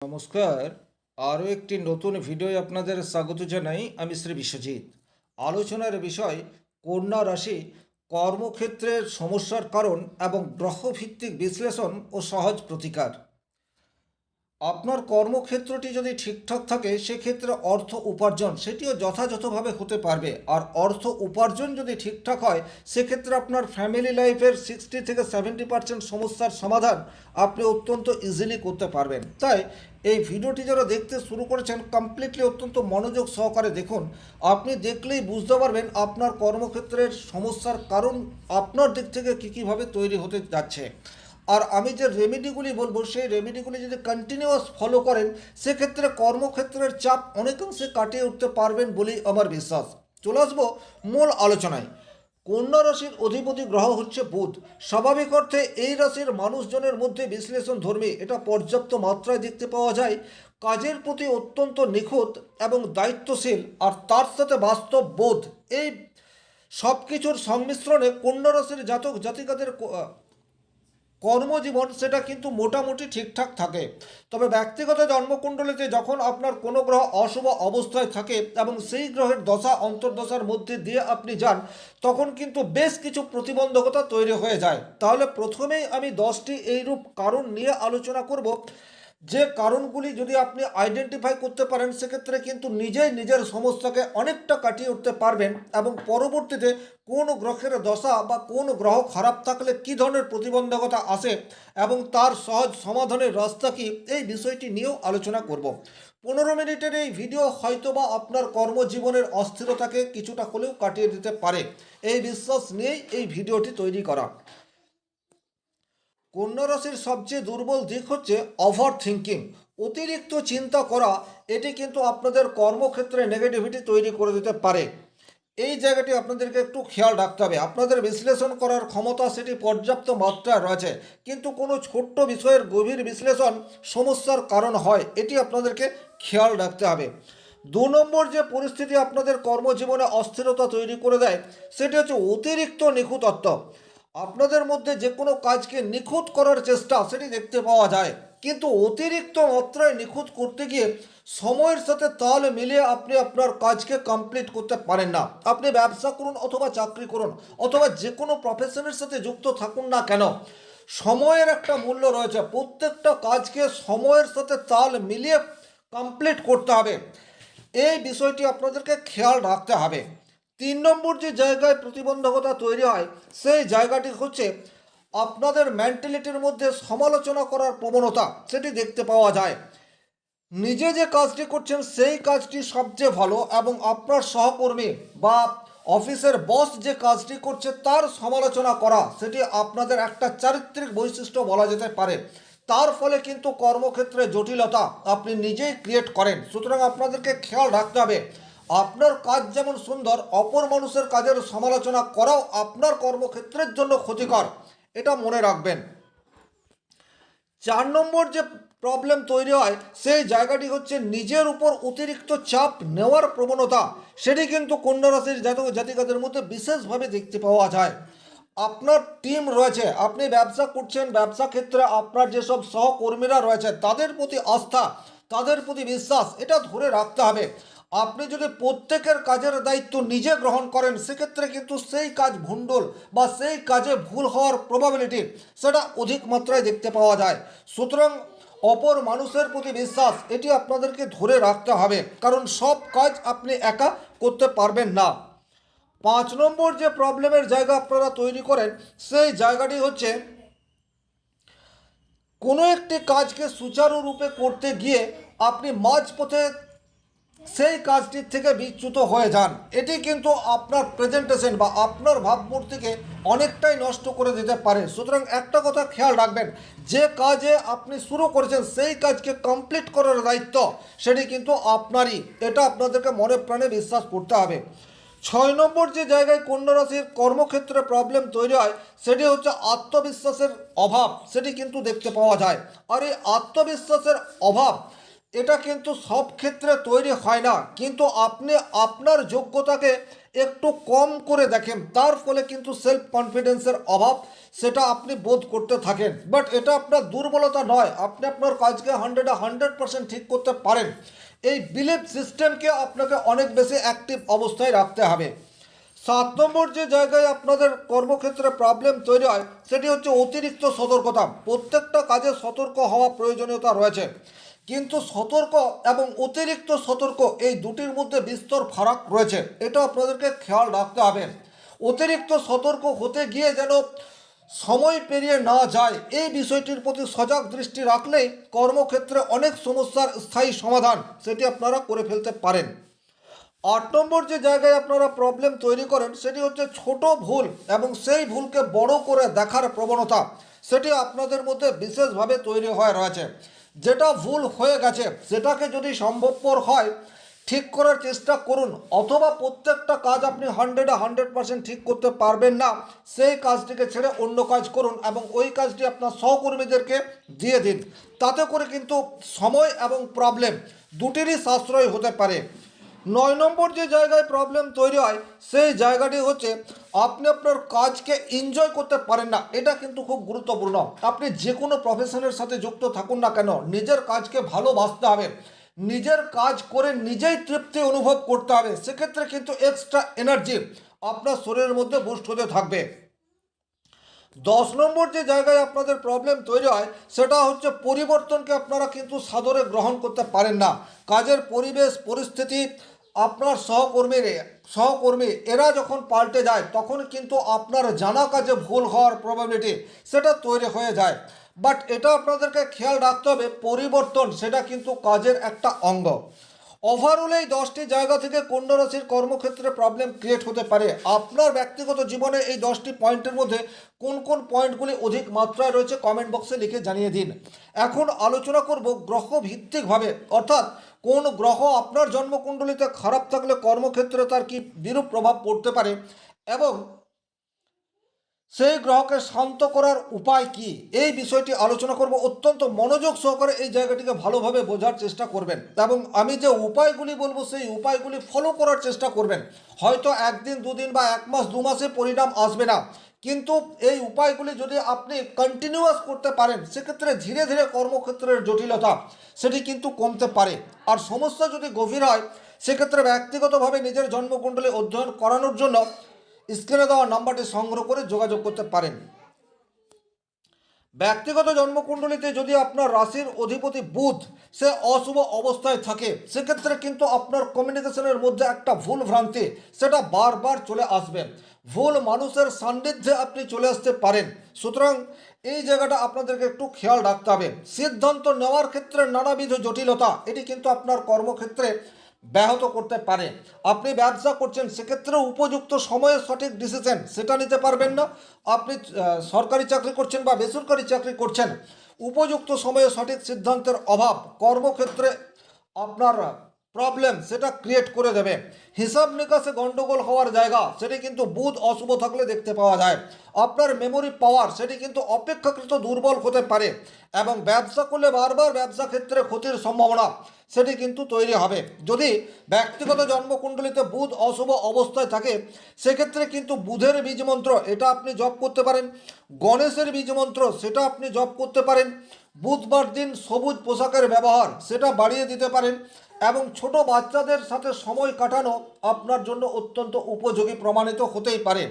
নমস্কার। আরও একটি নতুন ভিডিওয় আপনাদের স্বাগত জানাই। আমি শ্রী বিশ্বজিৎ। আলোচনার বিষয় কন্যা রাশি, কর্মক্ষেত্রের সমস্যার কারণ এবং গ্রহভিত্তিক বিশ্লেষণ ও সহজ প্রতিকার। আপনার কর্মক্ষেত্রটি যদি ঠিকঠাক থাকে সেক্ষেত্রে অর্থ উপার্জন সেটিও যথাযথভাবে হতে পারবে। আর অর্থ উপার্জন যদি ঠিকঠাক হয় সেক্ষেত্রে আপনার ফ্যামিলি লাইফের 60 থেকে 70% সমস্যার সমাধান আপনি অত্যন্ত ইজিলি করতে পারবেন। তাই এই ভিডিওটি যারা দেখতে শুরু করেছেন কমপ্লিটলি অত্যন্ত মনোযোগ সহকারে দেখুন। আপনি দেখলেই বুঝতে পারবেন আপনার কর্মক্ষেত্রের সমস্যার কারণ আপনার দিক থেকে কীভাবে তৈরি হতে যাচ্ছে। আর আমি যে রেমেডিগুলি বলবো সেই রেমেডিগুলি যদি কন্টিনিউয়াস ফলো করেন সেক্ষেত্রে কর্মক্ষেত্রের চাপ অনেকাংশে কাটিয়ে উঠতে পারবেন বলেই আমার বিশ্বাস। চলে আসবো মূল আলোচনায়। কন্যা রাশির অধিপতি গ্রহ হচ্ছে বুধ। স্বাভাবিক অর্থে এই রাশির মানুষজনের মধ্যে বিশ্লেষণ ধর্মী এটা পর্যাপ্ত মাত্রায় দেখতে পাওয়া যায়। কাজের প্রতি অত্যন্ত নিখুঁত এবং দায়িত্বশীল আর তার সাথে বাস্তব বোধ, এই সব কিছুর সংমিশ্রণে কন্যা রাশির জাতক জাতিকাদের কর্মজীবন সেটা কিন্তু মোটামুটি ঠিকঠাক থাকে। তবে ব্যক্তিগত জন্মকুণ্ডলিতে যখন আপনার কোনো গ্রহ অশুভ অবস্থায় থাকে এবং সেই গ্রহের দশা অন্তর্দশার মধ্যে দিয়ে আপনি যান তখন কিন্তু বেশ কিছু প্রতিবন্ধকতা তৈরি হয়ে যায়। তাহলে প্রথমেই আমি 10টি এইরূপ কারণ নিয়ে আলোচনা করব, যে কারণগুলি যদি আপনি আইডেন্টিফাই করতে পারেন সেক্ষেত্রে কিন্তু নিজেই নিজের সমস্যাকে অনেকটা কাটিয়ে উঠতে পারবেন এবং পরবর্তীতে কোন গ্রহের দশা বা কোন গ্রহ খারাপ থাকলে কী ধরনের প্রতিবন্ধকতা আসে এবং তার সহজ সমাধানের রাস্তা কী, এই বিষয়টি নিয়েও আলোচনা করব। 15 মিনিটের এই ভিডিও হয়তোবা আপনার কর্মজীবনের অস্থিরতাকে কিছুটা হলেও কাটিয়ে দিতে পারে, এই বিশ্বাস নিয়েই এই ভিডিওটি তৈরি করা। কন্যা রাশির সবচেয়ে দুর্বল দিক হচ্ছে ওভার থিঙ্কিং, অতিরিক্ত চিন্তা করা। এটি কিন্তু আপনাদের কর্মক্ষেত্রে নেগেটিভিটি তৈরি করে দিতে পারে। এই জায়গাটি আপনাদেরকে একটু খেয়াল রাখতে হবে। আপনাদের বিশ্লেষণ করার ক্ষমতা সেটি পর্যাপ্ত মাত্রায় রয়েছে, কিন্তু কোনো ছোট্ট বিষয়ের গভীর বিশ্লেষণ সমস্যার কারণ হয়, এটি আপনাদেরকে খেয়াল রাখতে হবে। 2 নম্বর যে পরিস্থিতি আপনাদের কর্মজীবনে অস্থিরতা তৈরি করে দেয় সেটি হচ্ছে অতিরিক্ত নিখুঁতত্ব। আপনাদের মধ্যে যে কোনো কাজকে নিখুঁত করার চেষ্টা সেটি দেখতে পাওয়া যায়, কিন্তু অতিরিক্ত মাত্রায় নিখুঁত করতে গিয়ে সময়ের সাথে তাল মিলিয়ে আপনি আপনার কাজকে কমপ্লিট করতে পারেন না। আপনি ব্যবসা করুন অথবা চাকরি করুন অথবা যে কোনো প্রফেশনের সাথে যুক্ত থাকুন না কেন, সময়ের একটা মূল্য রয়েছে। প্রত্যেকটা কাজকে সময়ের সাথে তাল মিলিয়ে কমপ্লিট করতে হবে, এই বিষয়টি আপনাদেরকে খেয়াল রাখতে হবে। 3 নম্বর যে জায়গায় প্রতিবন্ধকতা তৈরি হয় সেই জায়গাটি হচ্ছে আপনাদের মেন্টালিটির মধ্যে সমালোচনা করার প্রবণতা, সেটি দেখতে পাওয়া যায়। নিজে যে কাজটি করছেন সেই কাজটি সবচেয়ে ভালো এবং আপনার সহকর্মী বা অফিসের বস যে কাজটি করছে তার সমালোচনা করা সেটি আপনাদের একটা চারিত্রিক বৈশিষ্ট্য বলা যেতে পারে। তার ফলে কিন্তু কর্মক্ষেত্রে জটিলতা আপনি নিজেই ক্রিয়েট করেন। সুতরাং আপনাদেরকে খেয়াল রাখতে হবে, আপনার কাজ যেমন সুন্দর অপর মানুষের কাজের সমালোচনা করাও আপনার কর্মক্ষেত্রের জন্য ক্ষতিকর, এটা মনে রাখবেন। 4 নম্বর যে প্রবলেম তৈরি হয় সেই জায়গাটি হচ্ছে নিজের উপর অতিরিক্ত চাপ নেওয়ার প্রবণতা, সেটি কিন্তু কন্যা রাশির জাতক জাতিকাদের মধ্যে বিশেষভাবে দেখতে পাওয়া যায়। আপনার টিম রয়েছে, আপনি ব্যবসা করছেন, ব্যবসা ক্ষেত্রে আপনার যেসব সহকর্মীরা রয়েছে তাদের প্রতি আস্থা, তাদের প্রতি বিশ্বাস এটা ধরে রাখতে হবে। আপনি যদি প্রত্যেকের কাজের দায়িত্ব নিজে গ্রহণ করেন সেক্ষেত্রে কিন্তু সেই কাজ ভণ্ডুল বা সেই কাজে ভুল হওয়ার প্রবাবিলিটি সেটা অধিক মাত্রায় দেখতে পাওয়া যায়। সুতরাং অপর মানুষের প্রতি বিশ্বাস এটি আপনাদেরকে ধরে রাখতে হবে, কারণ সব কাজ আপনি একা করতে পারবেন না। 5 নম্বর যে প্রবলেমের জায়গা আপনারা তৈরি করেন সেই জায়গাটি হচ্ছে কোনো একটি কাজকে সুচারুরূপে করতে গিয়ে আপনি মাঝপথে সেই কাজটির থেকে বিচ্যুত হয়ে যান। এটি কিন্তু আপনার প্রেজেন্টেশন বা আপনার ভাবমূর্তিকে অনেকটাই নষ্ট করে দিতে পারে। সুতরাং একটা কথা খেয়াল রাখবেন, যে কাজে আপনি শুরু করেছেন সেই কাজকে কমপ্লিট করার দায়িত্ব সেটি কিন্তু আপনারই, এটা আপনাদেরকে মনে প্রাণে বিশ্বাস করতে হবে। 6 নম্বর যে জায়গায় কন্যা রাশির কর্মক্ষেত্রে প্রবলেম তৈরি হয় সেটি হচ্ছে আত্মবিশ্বাসের অভাব, সেটি কিন্তু দেখতে পাওয়া যায়। আর এই আত্মবিশ্বাসের অভাব এটা কিন্তু সব ক্ষেত্রে তৈরি হয় না, কিন্তু আপনি আপনার যোগ্যতাকে একটু কম করে দেখেন, তার ফলে কিন্তু সেলফ কনফিডেন্সের অভাব সেটা আপনি বোধ করতে থাকেন। বাট এটা আপনার দুর্বলতা নয়, আপনি আপনার কাজকে 100% ঠিক করতে পারেন। এই বিলিফ সিস্টেমকে আপনাকে অনেক বেশি অ্যাক্টিভ অবস্থায় রাখতে হবে। 7 নম্বর যে জায়গায় আপনাদের কর্মক্ষেত্রে প্রবলেম তৈরি হয় সেটি হচ্ছে অতিরিক্ত সতর্কতা। প্রত্যেকটা কাজে সতর্ক হওয়া প্রয়োজনীয়তা রয়েছে, কিন্তু সতর্ক এবং অতিরিক্ত সতর্ক এই দুটির মধ্যে বিস্তর ফারাক রয়েছে, এটা আপনাদেরকে খেয়াল রাখতে হবে। অতিরিক্ত সতর্ক হতে গিয়ে যেন সময় পেরিয়ে না যায়, এই বিষয়টির প্রতি সজাগ দৃষ্টি রাখলেই কর্মক্ষেত্রে অনেক সমস্যার স্থায়ী সমাধান সেটি আপনারা করে ফেলতে পারেন। 8 নম্বর যে জায়গায় আপনারা প্রবলেম তৈরি করেন সেটি হচ্ছে ছোট ভুল এবং সেই ভুলকে বড় করে দেখার প্রবণতা, সেটি আপনাদের মধ্যে বিশেষভাবে তৈরি হয়ে রয়েছে। যেটা ভুল হয়ে গেছে সেটাকে যদি সম্ভবপর হয় ঠিক করার চেষ্টা করুন, অথবা প্রত্যেকটা কাজ আপনি 100% ঠিক করতে পারবেন না, সেই কাজটিকে ছেড়ে অন্য কাজ করুন এবং ওই কাজটি আপনার সহকর্মীদেরকে দিয়ে দিন। তাতে করে কিন্তু সময় এবং প্রবলেম দুটিরই সাশ্রয় হতে পারে। 9 নম্বর যে জায়গায় প্রবলেম তৈরি হয় সেই জায়গাটি হচ্ছে আপনি আপনার কাজকে এনজয় করতে পারেন না। এটা কিন্তু খুব গুরুত্বপূর্ণ। আপনি যে কোনো প্রফেশনের সাথে যুক্ত থাকুন না কেন, নিজের কাজকে ভালোবাসতে হবে, নিজের কাজ করে নিজেই তৃপ্তি অনুভব করতে হবে। সেক্ষেত্রে কিন্তু এক্সট্রা এনার্জি আপনার শরীরের মধ্যে বুস্ট হতে থাকবে। 10 নম্বর যে জায়গায় আপনাদের প্রবলেম তৈরি হয় সেটা হচ্ছে পরিবর্তনকে আপনারা কিন্তু সাদরে গ্রহণ করতে পারেন না। কাজের পরিবেশ পরিস্থিতি, আপনার সহকর্মী এরা যখন পাল্টে যায় তখন কিন্তু আপনার জানা কাজে ভুল হওয়ার প্রবাবিলিটি সেটা তৈরি হয়ে যায়। বাট এটা আপনাদেরকে খেয়াল রাখতে হবে, পরিবর্তন সেটা কিন্তু কাজের একটা অঙ্গ। ওভারঅল এই 10টি জায়গা থেকে কন্যা রাশির কর্মক্ষেত্রে প্রবলেম ক্রিয়েট হতে পারে। আপনার ব্যক্তিগত জীবনে এই 10টি পয়েন্টের মধ্যে কোন কোন পয়েন্টগুলি অধিক মাত্রায় রয়েছে কমেন্ট বক্সে লিখে জানিয়ে দিন। এখন আলোচনা করব গ্রহ ভিত্তিকভাবে, অর্থাৎ কোন গ্রহ আপনার জন্মকুণ্ডলিতে খারাপ থাকলে কর্মক্ষেত্রে তার কি বিরূপ প্রভাব পড়তে পারে এবং সেই গ্রহকে শান্ত করার উপায় কি, এই বিষয়টি আলোচনা করব। অত্যন্ত মনোযোগ সহকারে এই জায়গাটিকে ভালোভাবে বোঝার চেষ্টা করবেন এবং আমি যে উপায়গুলি বলবো সেই উপায়গুলি ফলো করার চেষ্টা করবেন। হয়তো একদিন দুদিন বা 1 মাস 2 মাসে পরিণাম আসবে না, কিন্তু এই উপায়গুলি যদি আপনি কন্টিনিউয়াস করতে পারেন সেক্ষেত্রে ধীরে ধীরে কর্মক্ষেত্রের জটিলতা সেটি কিন্তু কমতে পারে। আর সমস্যা যদি গভীর হয় সেক্ষেত্রে ব্যক্তিগতভাবে নিজের জন্মকুণ্ডলী অধ্যয়ন করানোর জন্য স্ক্রিনে দেওয়া নাম্বারটি সংগ্রহ করে যোগাযোগ করতে পারেন। ব্যক্তিগত জন্মকুণ্ডলিতে যদি আপনার রাশির অধিপতি বুধ সে অশুভ অবস্থায় থাকে সেক্ষেত্রে কিন্তু আপনার কমিউনিকেশনের মধ্যে একটা ভুল ভ্রান্তি সেটা বারবার চলে আসবে, ভুল মানুষের সান্নিধ্যে আপনি চলে আসতে পারেন। সুতরাং এই জায়গাটা আপনাদেরকে একটু খেয়াল রাখতে হবে। সিদ্ধান্ত নেওয়ার ক্ষেত্রে নানাবিধ জটিলতা এটি কিন্তু আপনার কর্মক্ষেত্রে ব্যাহত করতে পারে। আপনি ব্যবসা করছেন সেক্ষেত্রে উপযুক্ত সময়ে সঠিক ডিসিশন সেটা নিতে পারবেন না। আপনি সরকারি চাকরি করছেন বা বেসরকারি চাকরি করছেন, উপযুক্ত সময়ে সঠিক সিদ্ধান্তের অভাব কর্মক্ষেত্রে আপনার প্রবলেম সেটা ক্রিয়েট করে দেবে। হিসাব নিকাশে গন্ডগোল হওয়ার জায়গা সেটি কিন্তু বুধ অশুভ থাকলে দেখতে পাওয়া যায়। আপনার মেমোরি পাওয়ার সেটি কিন্তু অপেক্ষাকৃত দুর্বল হতে পারে এবং ব্যবসা করলে বারবার ব্যবসা ক্ষেত্রে ক্ষতির সম্ভাবনা সেটি কিন্তু তৈরি হবে। যদি ব্যক্তিগত জন্মকুণ্ডলিতে বুধ অশুভ অবস্থায় থাকে সেক্ষেত্রে কিন্তু বুধের বীজমন্ত্র এটা আপনি জপ করতে পারেন, গণেশের বীজমন্ত্র সেটা আপনি জপ করতে পারেন, বুধবার দিন সবুজ পোশাকের ব্যবহার সেটা বাড়িয়ে দিতে পারেন এবং ছোট বাচ্চাদের সাথে সময় কাটানো আপনার জন্য অত্যন্ত উপযোগী প্রমাণিত হতেই পারে।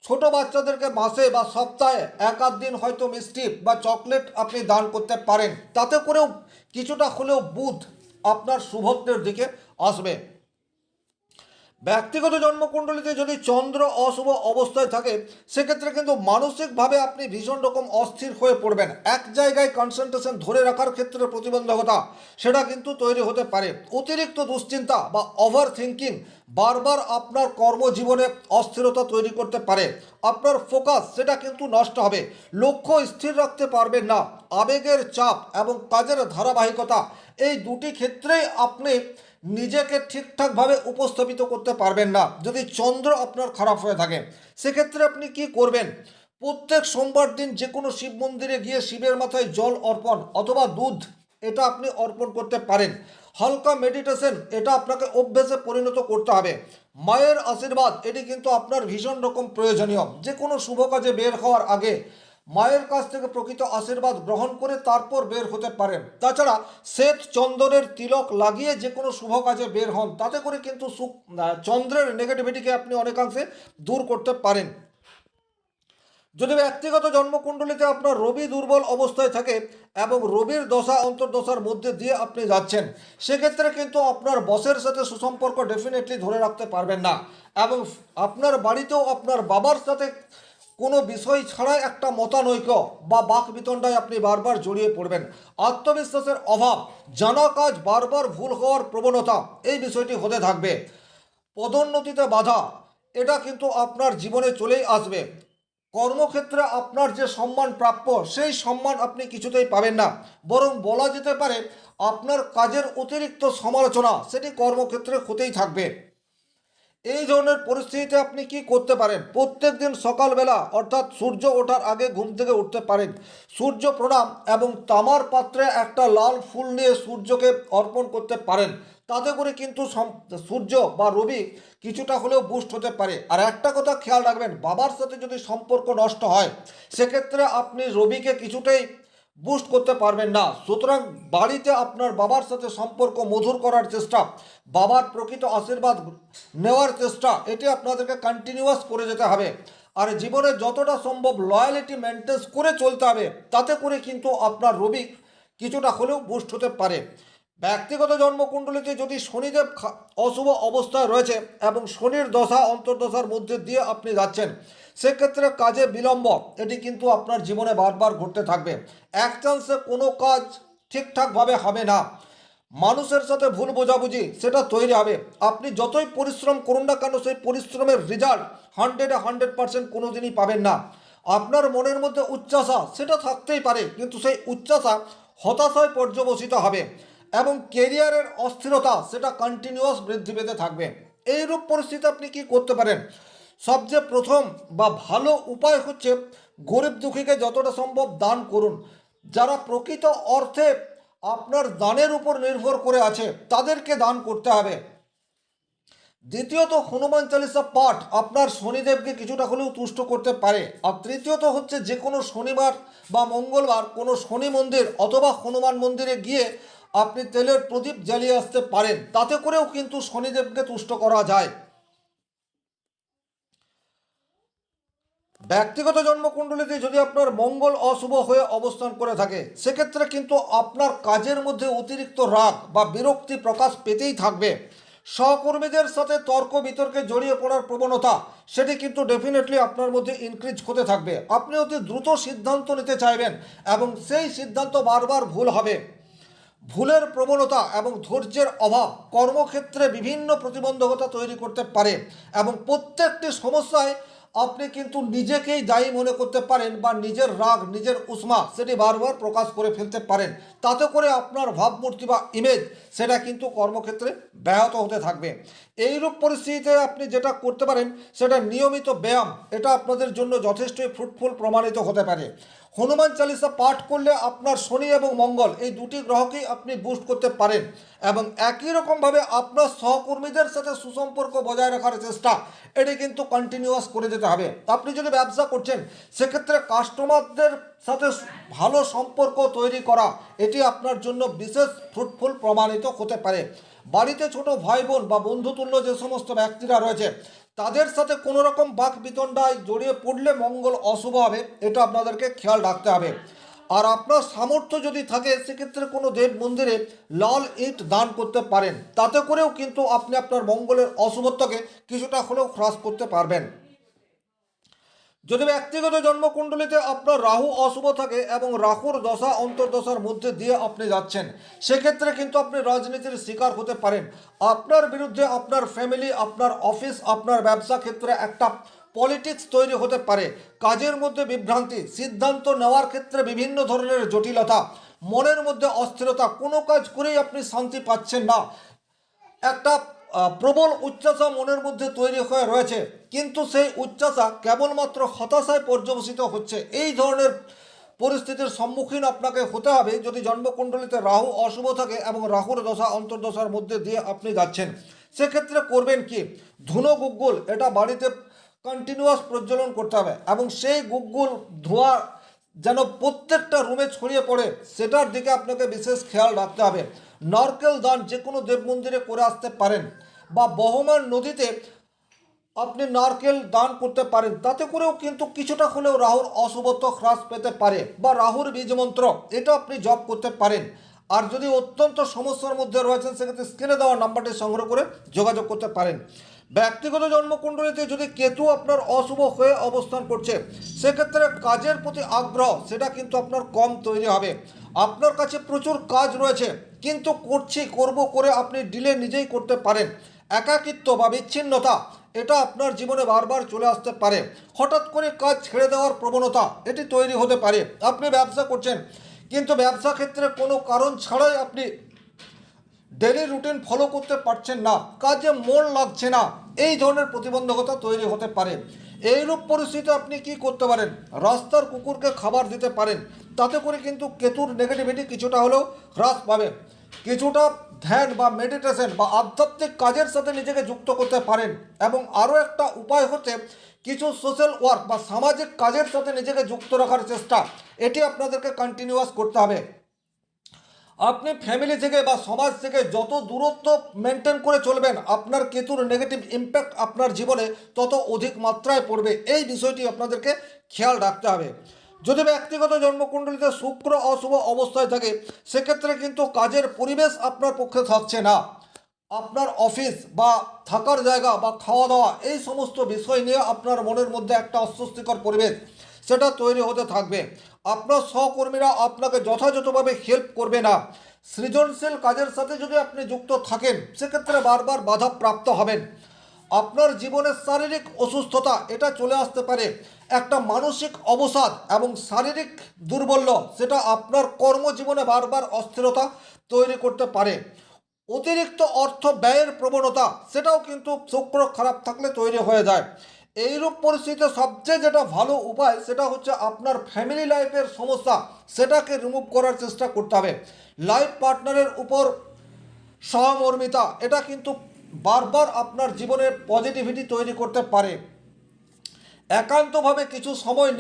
ছোট বাচ্চাদেরকে মাসে বা সপ্তাহে 1-8 দিন হয়তো মিষ্টি বা চকলেট আপনি দান করতে পারেন, তাতে করেও কিছুটা হলেও বুধ আপনার শুভত্বের দিকে আসবে। ব্যক্তিগত জন্মকুণ্ডলিতে যদি চন্দ্র অশুভ অবস্থায় থাকে সেক্ষেত্রে কিন্তু মানসিকভাবে আপনি ভীষণ রকম অস্থির হয়ে পড়বেন, এক জায়গায় কনসেন্ট্রেশন ধরে রাখার ক্ষেত্রে প্রতিবন্ধকতা সেটা কিন্তু তৈরি হতে পারে। অতিরিক্ত দুশ্চিন্তা বা ওভার থিঙ্কিং বারবার আপনার কর্মজীবনে অস্থিরতা তৈরি করতে পারে। আপনার ফোকাস সেটা কিন্তু নষ্ট হবে, লক্ষ্য স্থির রাখতে পারবেন না, আবেগের চাপ এবং কাজের ধারাবাহিকতা এই দুটি ক্ষেত্রেই আপনি নিজেকে ঠিকঠাকভাবে উপস্থাপিত করতে পারবেন না যদি চন্দ্র আপনার খারাপ হয়ে থাকে। সেক্ষেত্রে আপনি কি করবেন, প্রত্যেক সোমবার দিন যে কোনো শিব মন্দিরে গিয়ে শিবের মাথায় জল অর্পণ অথবা দুধ এটা আপনি অর্পণ করতে পারেন। হালকা মেডিটেশন এটা আপনাকে অভ্যেসে পরিণত করতে হবে। মায়ের আশীর্বাদ এটি কিন্তু আপনার ভীষণ রকম প্রয়োজনীয়। যে কোনো শুভ কাজে বের হওয়ার আগে মায়ের কাছ থেকে প্রকৃত আশীর্বাদ গ্রহণ করে তারপর বের হতে পারেন। তাছাড়া শ্বেত চন্দনের তিলক লাগিয়ে যে কোনো শুভ কাজে বের হন, তাতে করে কিন্তু চন্দ্রের নেগেটিভিটিকে আপনি অনেকাংশে দূর করতে পারেন। যদি ব্যক্তিগত জন্মকুণ্ডলিতে আপনার রবি দুর্বল অবস্থায় থাকে এবং রবির দশা অন্তর্দশার মধ্যে দিয়ে আপনি যাচ্ছেন, সেক্ষেত্রে কিন্তু আপনার বসের সাথে সুসম্পর্ক ডেফিনেটলি ধরে রাখতে পারবেন না, এবং আপনার বাড়িতেও আপনার বাবার সাথে কোনো বিষয় ছাড়াই একটা মতানৈক্য বা বাক বিতণ্ডায় আপনি বারবার জড়িয়ে পড়বেন। আত্মবিশ্বাসের অভাব, জানা কাজ বারবার ভুল হওয়ার প্রবণতা, এই বিষয়টি হতে থাকবে। পদোন্নতিতে বাধা, এটা কিন্তু আপনার জীবনে চলেই আসবে। কর্মক্ষেত্রে আপনার যে সম্মান প্রাপ্য, সেই সম্মান আপনি কিছুতেই পাবেন না, বরং বলা যেতে পারে আপনার কাজের অতিরিক্ত সমালোচনা সেটি কর্মক্ষেত্রে হতেই থাকবে। এই ধরনের পরিস্থিতিতে আপনি কি করতে পারেন? প্রত্যেক দিন সকালবেলা অর্থাৎ সূর্য ওঠার আগে ঘুম থেকে উঠতে পারেন, সূর্য প্রণাম এবং তামার পাত্রে একটা লাল ফুল নিয়ে সূর্যকে অর্পণ করতে পারেন। তাতে করে কিন্তু সূর্য বা রবি কিছুটা হলেও বুস্ট হতে পারে। আর একটা কথা খেয়াল রাখবেন, বাবার সাথে যদি সম্পর্ক নষ্ট হয়, সেক্ষেত্রে আপনি রবিকে কিছুটাই বুস্ট করতে পারবেন না। সুতরাং বাড়িতে আপনার বাবার সাথে সম্পর্ক মধুর করার চেষ্টা, বাবার প্রকৃত আশীর্বাদ নেওয়ার চেষ্টা, এটি আপনাদেরকে কন্টিনিউয়াস করে যেতে হবে। আর জীবনে যতটা সম্ভব লয়ালিটি মেনটেন করে চলতে হবে, তাতে করে কিন্তু আপনার রবি কিছুটা হলেও বুস্ট হতে পারে। ব্যক্তিগত জন্মকুণ্ডলিতে যদি শনিদেব অশুভ অবস্থায় রয়েছে এবং শনির দশা অন্তর্দশার মধ্যে দিয়ে আপনি যাচ্ছেন, সেক্ষেত্রে কাজে বিলম্ব এটি কিন্তু আপনার জীবনে বারবার ঘটতে থাকবে। এক চান্সে কোনো কাজ ঠিকঠাকভাবে হবে না, মানুষের সাথে ভুল বোঝাবুঝি সেটা তৈরি হবে। আপনি যতই পরিশ্রম করুন না কেন, সেই পরিশ্রমের রেজাল্ট 100% কোনো দিনই পাবেন না। আপনার মনের মধ্যে উচ্চাশা সেটা থাকতেই পারে, কিন্তু সেই উচ্চাশা হতাশায় পর্যবসিত হবে এবং কেরিয়ারের অস্থিরতা সেটা কন্টিনিউয়াস বৃদ্ধি পেতে থাকবে। এইরূপ পরিস্থিতি আপনি কি করতে পারেন? সবচেয়ে প্রথম বা ভালো উপায় হচ্ছে গরিব দুঃখীকে যতটা সম্ভব দান করুন। যারা প্রকৃত অর্থে আপনার দানের উপর নির্ভর করে আছে, তাদেরকে দান করতে হবে। দ্বিতীয়ত, হনুমান চালিসা পাঠ আপনার শনিদেবকে কিছুটা হলেও তুষ্ট করতে পারে। আর তৃতীয়ত হচ্ছে যে কোনো শনিবার বা মঙ্গলবার কোনো শনি মন্দির অথবা হনুমান মন্দিরে গিয়ে আপনি তেলের প্রদীপ জ্বালিয়ে আসতে পারেন, তাতে করেও কিন্তু শনিদেবকে তুষ্ট করা যায়। ব্যক্তিগত জন্মকুণ্ডলিতে যদি আপনার মঙ্গল অশুভ হয়ে অবস্থান করে থাকে, সেক্ষেত্রে কিন্তু আপনার কাজের মধ্যে অতিরিক্ত রাগ বা বিরক্তি প্রকাশ পেতেই থাকবে। সহকর্মীদের সাথে তর্ক বিতর্কে জড়িয়ে পড়ার প্রবণতা সেটি কিন্তু ডেফিনেটলি আপনার মধ্যে ইনক্রিজ হতে থাকবে। আপনি অতি দ্রুত সিদ্ধান্ত নিতে চাইবেন এবং সেই সিদ্ধান্ত বারবার ভুল হবে। ভুলের প্রবণতা এবং ধৈর্যের অভাব কর্মক্ষেত্রে বিভিন্ন প্রতিবন্ধকতা তৈরি করতে পারে এবং প্রত্যেকটি সমস্যায় আপনি কিন্তু নিজেকেই দায়ী মনে করতে পারেন বা নিজের রাগ নিজের উষ্মা সেটি বারবার প্রকাশ করে ফেলতে পারেন। তাতে করে আপনার ভাবমূর্তি বা ইমেজ সেটা কিন্তু কর্মক্ষেত্রে ব্যাহত হতে থাকবে। এইরূপ পরিস্থিতিতে আপনি যেটা করতে পারেন সেটা নিয়মিত ব্যায়াম, এটা আপনাদের জন্য যথেষ্টই ফ্রুটফুল প্রমাণিত হতে পারে। হনুমান চালিসা পাঠ করলে আপনার শনি এবং মঙ্গল এই দুটি গ্রহকেই আপনি বুস্ট করতে পারেন এবং একই রকমভাবে আপনার সহকর্মীদের সাথে সুসম্পর্ক বজায় রাখার চেষ্টা এটি কিন্তু কন্টিনিউয়াস করে যেতে হবে। আপনি যদি ব্যবসা করছেন, সেক্ষেত্রে কাস্টমারদের সাথে ভালো সম্পর্ক তৈরি করা এটি আপনার জন্য বিশেষ ফ্রুটফুল প্রমাণিত হতে পারে। বাড়িতে ছোট ভাই বোন বা বন্ধুতুল্য যে সমস্ত ব্যক্তিরা রয়েছে, তাদের সাথে কোনো রকম বাক বিতণ্ডায় জড়িয়ে পড়লে মঙ্গল অশুভ হবে, এটা আপনাদেরকে খেয়াল রাখতে হবে। আর আপনার সামর্থ্য যদি থাকে, সেক্ষেত্রে কোনো দেব মন্দিরে লাল ইট দান করতে পারেন, তাতে করেও কিন্তু আপনি আপনার মঙ্গলের অশুভত্বকে কিছুটা হলেও হ্রাস করতে পারবেন। যদি ব্যক্তিগত জন্মকুণ্ডলিতে আপনার রাহু অশুভ থাকে এবং রাহুর দশা অন্তর্দশার মধ্যে দিয়ে আপনি যাচ্ছেন, সেক্ষেত্রে কিন্তু আপনি রাজনীতির শিকার হতে পারেন। আপনার বিরুদ্ধে আপনার ফ্যামিলি, আপনার অফিস, আপনার ব্যবসা ক্ষেত্রে একটা পলিটিক্স তৈরি হতে পারে। কাজের মধ্যে বিভ্রান্তি, সিদ্ধান্ত নেওয়ার ক্ষেত্রে বিভিন্ন ধরনের জটিলতা, মনের মধ্যে অস্থিরতা, কোনো কাজ করেই আপনি শান্তি পাচ্ছেন না, একটা প্রবল উচ্চাসা মনের মধ্যে তৈরি হয়ে রয়েছে, কিন্তু সেই উচ্চাসা কেবলমাত্র হতাশায় পর্যবসিত হচ্ছে। এই ধরনের পরিস্থিতির সম্মুখীন আপনাকে হতে হবে যদি জন্মকুণ্ডলিতে রাহু অশুভ থাকে এবং রাহুর দশা অন্তর্দশার মধ্যে দিয়ে আপনি যাচ্ছেন। সেক্ষেত্রে করবেন কি, ধুনো গুগ্গুল এটা বাড়িতে কন্টিনিউয়াস প্রজ্বলন করতে হবে এবং সেই গুগ্গুল ধোঁয়া যেন প্রত্যেকটা রুমে ছড়িয়ে পড়ে সেটার দিকে আপনাকে বিশেষ খেয়াল রাখতে হবে। নারকেল দান যে কোনো দেব মন্দিরে করে আসতে পারেন বা বহমান নদীতে আপনি নারকেল দান করতে পারেন, তাতে করেও কিন্তু কিছুটা হলেও রাহুর অশুভত্ব হ্রাস পেতে পারে বা রাহুর বীজ মন্ত্র এটা আপনি জপ করতে পারেন। আর যদি অত্যন্ত সমস্যার মধ্যে রয়েছেন সেক্ষেত্রে স্ক্রিনে দেওয়া নাম্বারটি সংগ্রহ করে যোগাযোগ করতে পারেন। ব্যক্তিগত জন্মকুণ্ডলিতে যদি কেতু আপনার অশুভ হয়ে অবস্থান করছে সেক্ষেত্রে কাজের প্রতি আগ্রহ সেটা কিন্তু আপনার কম তৈরি হবে। আপনার কাছে প্রচুর কাজ রয়েছে কিন্তু করব করে আপনি ডিলে নিজেই করতে পারেন। একাকিত্ব বা বিচ্ছিন্নতা এটা আপনার জীবনে বারবার চলে আসতে পারে। হঠাৎ করে কাজ ছেড়ে দেওয়ার প্রবণতা এটি তৈরি হতে পারে। আপনি ব্যবসা করছেন কিন্তু ব্যবসা ক্ষেত্রে কোনো কারণ ছাড়াই আপনি ডেলি রুটিন ফলো করতে পারছেন না, কাজে মন লাগছে না, এই ধরনের প্রতিবন্ধকতা তৈরি হতে পারে। এইরূপ পরিস্থিতিতে আপনি কি করতে পারেন, রাস্তার কুকুরকে খাবার দিতে পারেন, তাতে করে কিন্তু কেতুর নেগেটিভিটি কিছুটা হলেও হ্রাস পাবে। কিছুটা ধ্যান বা মেডিটেশন বা আধ্যাত্মিক কাজের সাথে নিজেকে যুক্ত করতে পারেন এবং আরও একটা উপায় হচ্ছে কিছু সোশ্যাল ওয়ার্ক বা সামাজিক কাজের সাথে নিজেকে যুক্ত রাখার চেষ্টা, এটি আপনাদেরকে কন্টিনিউয়াস করতে হবে। আপনি ফ্যামিলি থেকে বা সমাজ থেকে যত দূরত্ব মেনটেন করে চলবেন আপনার কেতুর নেগেটিভ ইম্প্যাক্ট আপনার জীবনে তত অধিক মাত্রায় পড়বে। এই বিষয়টি আপনাদেরকে খেয়াল রাখতে হবে। যদি ব্যক্তিগত জন্মকুণ্ডলিতে শুক্র অশুভ অবস্থায় থাকে সেক্ষেত্রে কিন্তু কাজের পরিবেশ আপনার পক্ষে থাকছে না। আপনার অফিস বা থাকার জায়গা বা খাওয়া দাওয়া এই সমস্ত বিষয় নিয়ে আপনার মনের মধ্যে একটা অস্বস্তিকর পরিবেশ সেটা তৈরি হতে থাকবে। আপনার সহকর্মীরা আপনাকে যথাযথভাবে হেল্প করবে না। সৃজনশীল কাজের সাথে যদি আপনি যুক্ত থাকেন সেক্ষেত্রে বারবার বাধা প্রাপ্ত হবেন। আপনার জীবনের শারীরিক অসুস্থতা এটা চলে আসতে পারে। একটা মানসিক অবসাদ এবং শারীরিক দুর্বল্য সেটা আপনার কর্মজীবনে বারবার অস্থিরতা তৈরি করতে পারে। অতিরিক্ত অর্থ ব্যয়ের প্রবণতা সেটাও কিন্তু শুক্র খারাপ থাকলে তৈরি হয়ে যায়। এইরূপ পরিস্থিতিতে সবচেয়ে যেটা ভালো উপায় সেটা হচ্ছে আপনার ফ্যামিলি লাইফের সমস্যা সেটাকে রিমুভ করার চেষ্টা করতে হবে। লাইফ পার্টনারের উপর সহমর্মিতা এটা কিন্তু বারবার আপনার জীবনের পজিটিভিটি তৈরি করতে পারে। একান্তভাবে কিছু সময়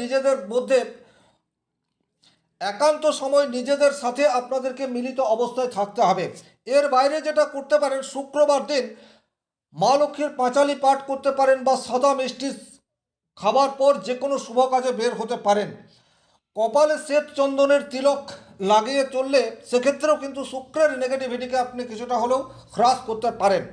নিজেদের সাথে আপনাদেরকে মিলিত অবস্থায় থাকতে হবে। এর বাইরে যেটা করতে পারেন, শুক্রবার দিন মা লক্ষ্মীর পাঁচালি পাঠ করতে পারেন বা সাদা মিষ্টি খাবার পর যে কোনো শুভ কাজে বের হতে পারেন। কপালে শ্বেত চন্দনের তিলক লাগিয়ে চললে সেক্ষেত্রেও কিন্তু শুক্রের নেগেটিভিটিকে আপনি কিছুটা হলেও হ্রাস করতে পারেন।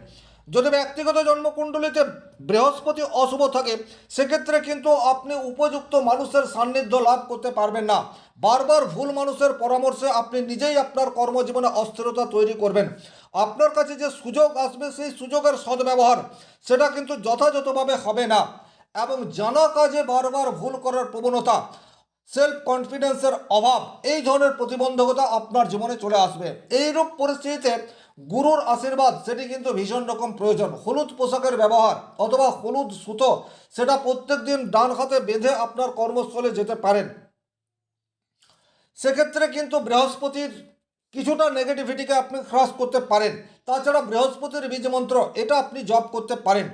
যদি ব্যক্তিগত জন্মকুণ্ডলিতে বৃহস্পতি অশুভ থাকে সেক্ষেত্রে কিন্তু আপনি উপযুক্ত মানুষের সান্নিধ্য লাভ করতে পারবেন না। বারবার ভুল মানুষের পরামর্শে আপনি নিজেই আপনার কর্মজীবনে অস্থিরতা তৈরি করবেন। আপনার কাছে যে সুযোগ আসবে সেই সুযোগের সদ্ব্যবহার সেটা কিন্তু যথাযথভাবে হবে না এবং জানা কাজে বারবার ভুল করার প্রবণতা, সেলফ কনফিডেন্সের অভাব, এই ধরনের প্রতিবন্ধকতা আপনার জীবনে চলে আসবে। এইরূপ পরিস্থিতিতে গুরুর আশীর্বাদ সেটি কিন্তু ভীষণ রকম প্রয়োজন। হলুদ পোশাকের ব্যবহার অথবা হলুদ সুতো সেটা প্রত্যেক দিন ডান হাতে বেঁধে আপনার কর্মস্থলে যেতে পারেন। সেক্ষেত্রে কিন্তু বৃহস্পতির কিছুটা নেগেটিভিটিকে আপনি হ্রাস করতে পারেন। তাছাড়া বৃহস্পতির বীজ মন্ত্র এটা আপনি জপ করতে পারেন।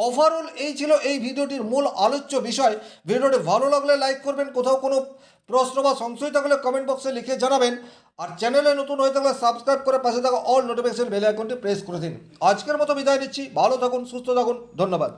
ওভারঅল এই ছিল এই ভিডিওটির মূল আলোচ্য বিষয়। ভিডিওটি ভালো লাগলে লাইক করবেন, কোথাও কোনো প্রশ্ন বা সংশয় থাকলে কমেন্ট বক্সে লিখে জানাবেন, আর চ্যানেলে নতুন হয়ে থাকলে সাবস্ক্রাইব করে পাশে থাকা অল নোটিফিকেশন বেল আইকনটি প্রেস করে দিন। আজকের মতো বিদায় নিচ্ছি, ভালো থাকুন, সুস্থ থাকুন, ধন্যবাদ।